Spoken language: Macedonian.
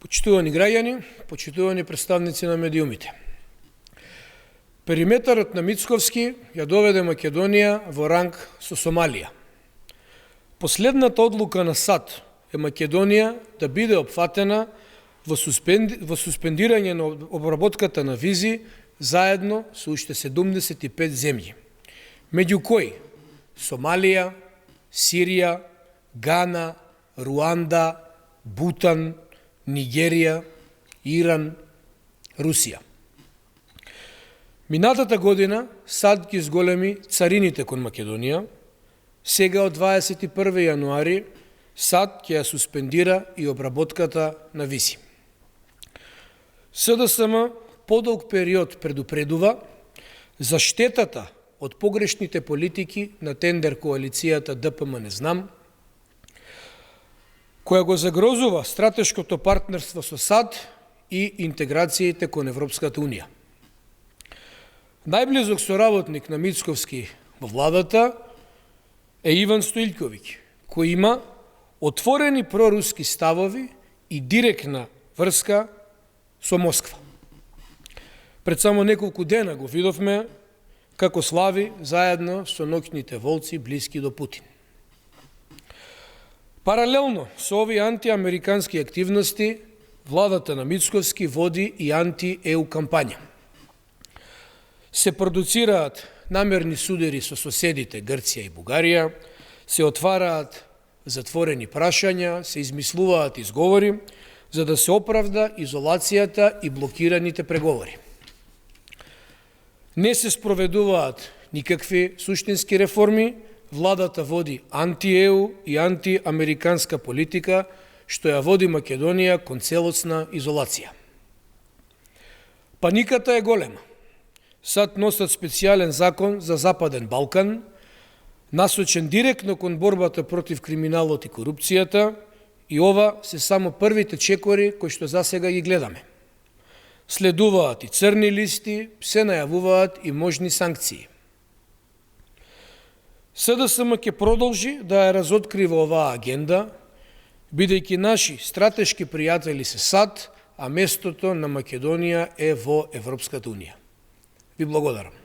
Почитувани граѓани, почитувани представници на медиумите. Периметарот на Мицковски ја доведе Македонија во ранг со Сомалија. Последната одлука на САД е Македонија да биде опфатена во суспендирање на обработката на визи заедно со уште 75 земји, меѓу кои Сомалија, Сирија, Гана, Руанда, Бутан, Нигерија, Иран, Русија. Минатата година САД ги зголеми царините кон Македонија. Сега од 21 јануари САД ќе ја суспендира и обработката на визи. СДСМ подолг период предупредува за штетата од погрешните политики на тендер коалицијата ДПМ не знам, која го загрозува стратешкото партнерство со САД и интеграциите кон Европската Унија. Најблизок соработник на Мицковски во владата е Иван Стоилјковиќ, кој има отворени проруски ставови и директна врска со Москва. Пред само неколку дена го видовме како слави заедно со ноќните волци блиски до Путин. Паралелно со овие антиамерикански активности, владата на Мицковски води и анти-ЕУ кампања. Се продуцираат намерни судери со соседите Грција и Бугарија, се отвараат затворени прашања, се измислуваат изговори, за да се оправда изолацијата и блокираните преговори. Не се спроведуваат никакви суштински реформи, владата води анти-ЕУ и антиамериканска политика, што ја води Македонија кон целосна изолација. Паниката е голема. САД носат специјален закон за Западен Балкан, насочен директно кон борбата против криминалот и корупцијата, и ова се само првите чекори кои што засега ги гледаме. Следуваат и црни листи, се најавуваат и можни санкции. СДСМ ќе продолжи да ја разоткрива оваа агенда, бидејќи наши стратешки пријатели се САД, а местото на Македонија е во Европската Унија. Ви благодарам.